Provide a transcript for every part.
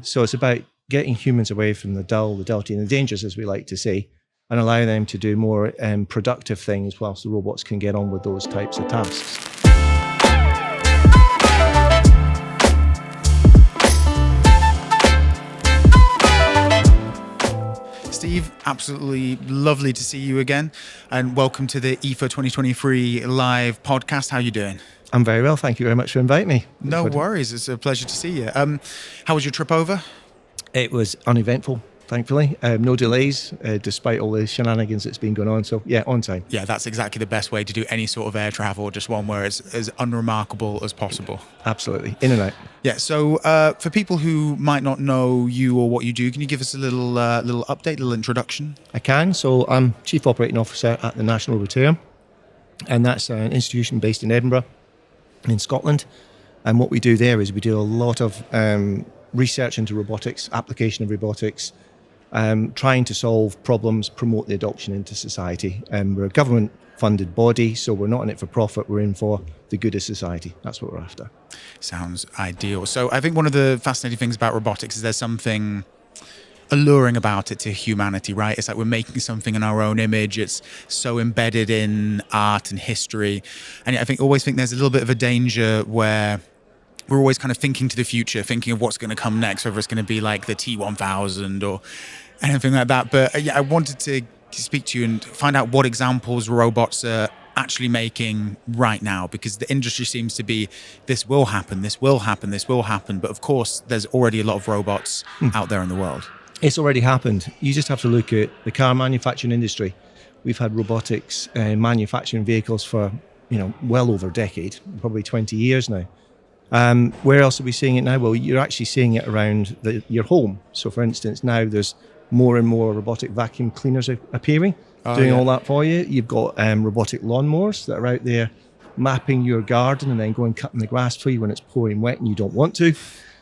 So it's about getting humans away from the dull, the dirty, and the dangerous, as we like to say, and allow them to do more productive things whilst the robots can get on with those types of tasks. Steve, absolutely lovely to see you again, and welcome to the IFA 2023 live podcast. How are you doing? I'm very well, thank you very much for inviting me. No worries, it's a pleasure to see you. How was your trip over? It was uneventful, thankfully. No delays, despite all the shenanigans that's been going on. So yeah, on time. Yeah, that's exactly the best way to do any sort of air travel, just one where it's as unremarkable as possible. Absolutely, in and out. Yeah, so for people who might not know you or what you do, can you give us a little update, a little introduction? I can. So I'm Chief Operating Officer at the National Robotarium, and that's an institution based in Edinburgh, in Scotland. And what we do there is we do a lot of research into robotics, application of robotics, trying to solve problems, promote the adoption into society. We're a government-funded body, so we're not in it for profit. We're in for the good of society. That's what we're after. Sounds ideal. So I think one of the fascinating things about robotics is there's something alluring about it to humanity, right? It's like we're making something in our own image. It's so embedded in art and history. And I always think there's a little bit of a danger where we're always kind of thinking to the future, thinking of what's going to come next, whether it's going to be like the T-1000 or anything like that. But yeah, I wanted to speak to you and find out what examples robots are actually making right now, because the industry seems to be, this will happen, this will happen, this will happen. But of course, there's already a lot of robots out there in the world. It's already happened. You just have to look at the car manufacturing industry. We've had robotics manufacturing vehicles for, well over a decade, probably 20 years now. Where else are we seeing it now? Well, you're actually seeing it around your home. So for instance, now there's more and more robotic vacuum cleaners appearing, doing all that for you. You've got robotic lawnmowers that are out there mapping your garden and then going cutting the grass for you when it's pouring wet and you don't want to.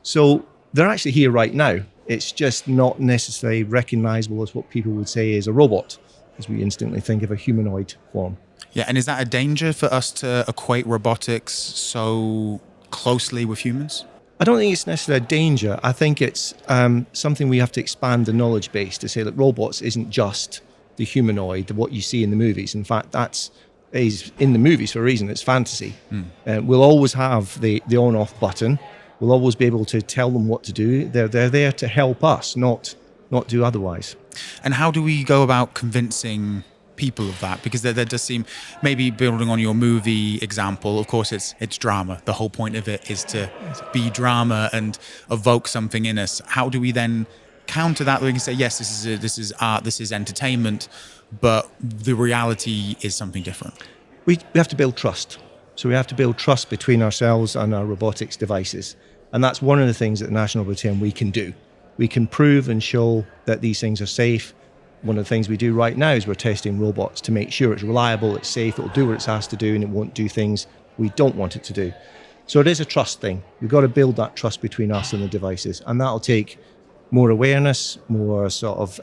So they're actually here right now. It's just not necessarily recognizable as what people would say is a robot, as we instantly think of a humanoid form. Yeah, and is that a danger for us to equate robotics so closely with humans? I don't think it's necessarily a danger. I think it's something we have to expand the knowledge base to say that robots isn't just the humanoid, what you see in the movies. In fact, that's is in the movies for a reason. It's fantasy. We'll always have the on-off button. We'll always be able to tell them what to do. They're there to help us, not do otherwise. And how do we go about convincing people of that? Because there does seem, maybe building on your movie example, of course it's drama. The whole point of it is to be drama and evoke something in us. How do we then counter that? We can say, yes, this is art, this is entertainment, but the reality is something different. We have to build trust. So we have to build trust between ourselves and our robotics devices. And that's one of the things that the National Robotarium we can do. We can prove and show that these things are safe. One of the things we do right now is we're testing robots to make sure it's reliable, it's safe, it'll do what it's asked to do, and it won't do things we don't want it to do. So it is a trust thing. We've got to build that trust between us and the devices. And that'll take more awareness, more sort of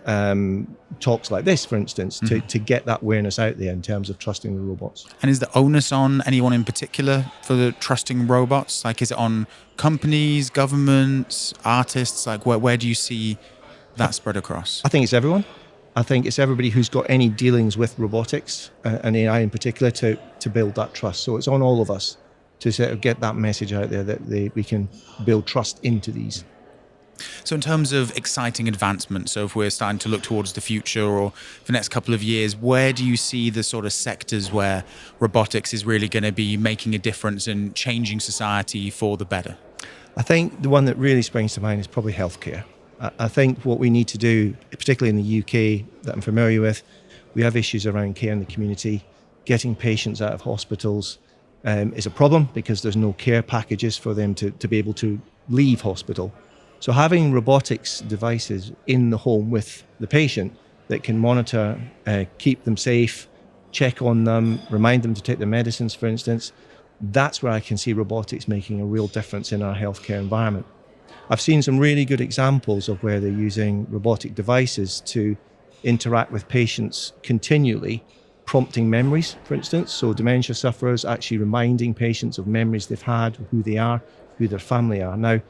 talks like this, for instance, to get that awareness out there in terms of trusting the robots. And is the onus on anyone in particular for the trusting robots? Like, is it on companies, governments, artists? Like, where do you see that spread across? I think it's everyone. I think it's everybody who's got any dealings with robotics and AI in particular to build that trust. So it's on all of us to sort of get that message out there that we can build trust into these. So in terms of exciting advancement, so if we're starting to look towards the future or the next couple of years, where do you see the sort of sectors where robotics is really going to be making a difference and changing society for the better? I think the one that really springs to mind is probably healthcare. I think what we need to do, particularly in the UK that I'm familiar with, we have issues around care in the community. Getting patients out of hospitals is a problem because there's no care packages for them to be able to leave hospital. So having robotics devices in the home with the patient that can monitor, keep them safe, check on them, remind them to take their medicines, for instance, that's where I can see robotics making a real difference in our healthcare environment. I've seen some really good examples of where they're using robotic devices to interact with patients continually, prompting memories, for instance. So dementia sufferers actually reminding patients of memories they've had, who they are, who their family are. Now,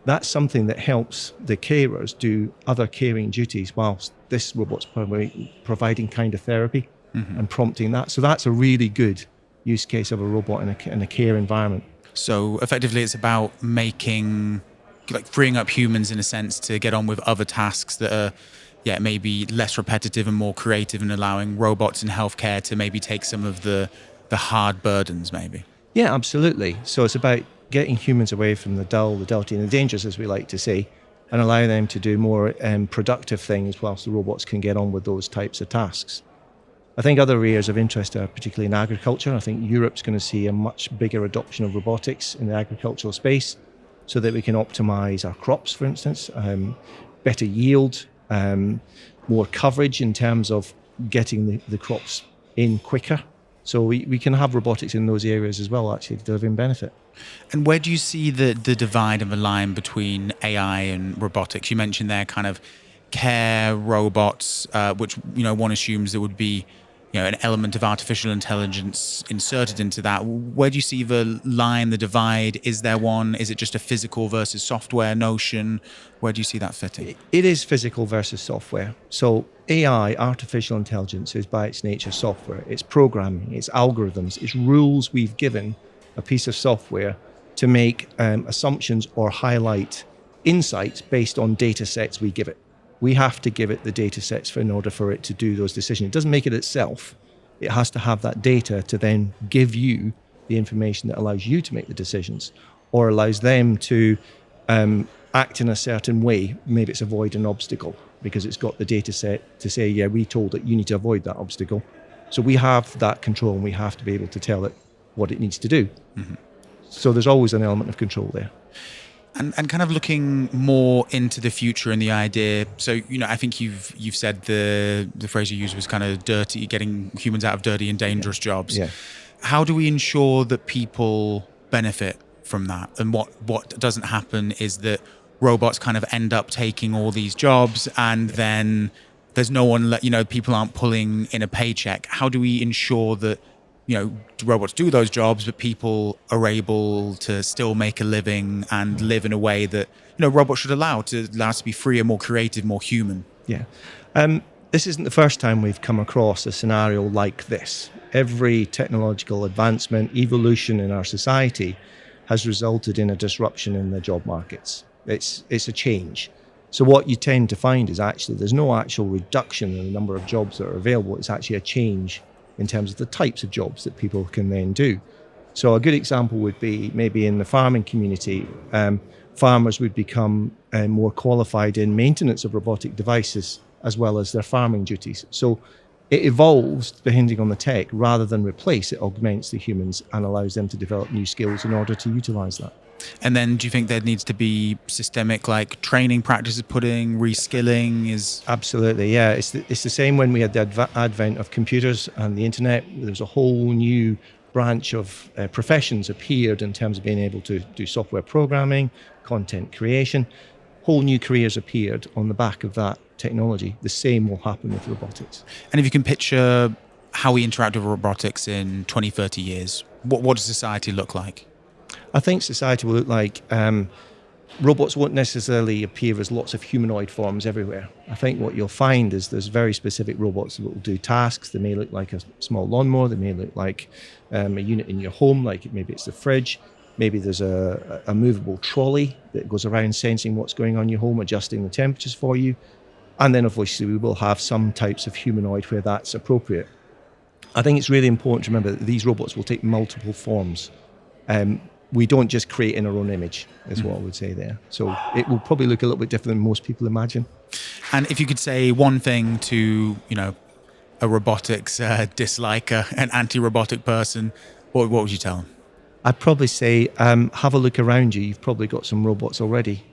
that's something that helps the carers do other caring duties whilst this robot's providing kind of therapy and prompting that. So that's a really good use case of a robot in a care environment. So effectively it's about freeing up humans in a sense to get on with other tasks that are maybe less repetitive and more creative, and allowing robots in healthcare to maybe take some of the hard burdens maybe. Yeah, absolutely. So it's about getting humans away from the dull, the dirty and the dangerous, as we like to say, and allow them to do more productive things whilst the robots can get on with those types of tasks. I think other areas of interest are particularly in agriculture. I think Europe's going to see a much bigger adoption of robotics in the agricultural space so that we can optimize our crops, for instance, better yield, more coverage in terms of getting the crops in quicker. So we can have robotics in those areas as well, actually, delivering benefit. And where do you see the divide and the line between AI and robotics? You mentioned there kind of care robots, which one assumes there would be an element of artificial intelligence inserted into that. Where do you see the line, the divide? Is there one? Is it just a physical versus software notion? Where do you see that fitting? It is physical versus software. So AI, artificial intelligence, is by its nature software. It's programming, it's algorithms, it's rules we've given a piece of software to make assumptions or highlight insights based on data sets we give it. We have to give it the data sets in order for it to do those decisions. It doesn't make it itself. It has to have that data to then give you the information that allows you to make the decisions, or allows them to act in a certain way. Maybe it's avoid an obstacle because it's got the data set to say, yeah, we told it you need to avoid that obstacle. So we have that control, and we have to be able to tell it what it needs to do. Mm-hmm. So there's always an element of control there. And kind of looking more into the future and the idea. So, I think you've said the phrase you used was kind of dirty, getting humans out of dirty and dangerous jobs. Yeah. How do we ensure that people benefit from that? And what doesn't happen is that robots kind of end up taking all these jobs, and then there's no one, people aren't pulling in a paycheck. How do we ensure that robots do those jobs, but people are able to still make a living and live in a way that, robots should allow us to be freer, more creative, more human? Yeah. This isn't the first time we've come across a scenario like this. Every technological advancement, evolution in our society has resulted in a disruption in the job markets. It's a change. So what you tend to find is actually there's no actual reduction in the number of jobs that are available. It's actually a change in terms of the types of jobs that people can then do. So a good example would be maybe in the farming community, farmers would become more qualified in maintenance of robotic devices as well as their farming duties. So it evolves depending on the tech. Rather than replace, it augments the humans and allows them to develop new skills in order to utilize that. And then do you think there needs to be systemic training practices reskilling? Absolutely, yeah. It's the same when we had the advent of computers and the internet. There's a whole new branch of professions appeared in terms of being able to do software programming, content creation. Whole new careers appeared on the back of that technology. The same will happen with robotics. And if you can picture how we interact with robotics in 20, 30 years, what does society look like? I think society will look like robots won't necessarily appear as lots of humanoid forms everywhere. I think what you'll find is there's very specific robots that will do tasks. They may look like a small lawnmower. They may look like a unit in your home, like maybe it's the fridge. Maybe there's a movable trolley that goes around sensing what's going on in your home, adjusting the temperatures for you. And then obviously we will have some types of humanoid where that's appropriate. I think it's really important to remember that these robots will take multiple forms. We don't just create in our own image, is what I would say there. So it will probably look a little bit different than most people imagine. And if you could say one thing to, a robotics disliker, an anti-robotic person, what would you tell them? I'd probably say, have a look around you. You've probably got some robots already.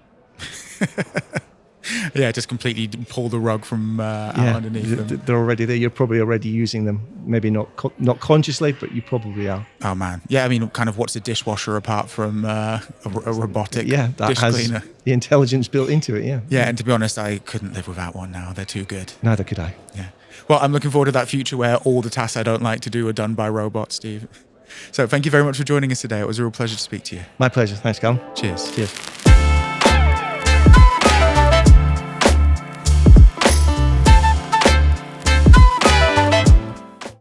Yeah, just completely pull the rug from out underneath them. They're already there. You're probably already using them. Maybe not consciously, but you probably are. Oh, man. Yeah, I mean, kind of what's a dishwasher apart from a robotic that dish has cleaner? The intelligence built into it, yeah. Yeah, and to be honest, I couldn't live without one now. They're too good. Neither could I. Yeah. Well, I'm looking forward to that future where all the tasks I don't like to do are done by robots, Steve. So thank you very much for joining us today. It was a real pleasure to speak to you. My pleasure. Thanks, Callum. Cheers. Cheers.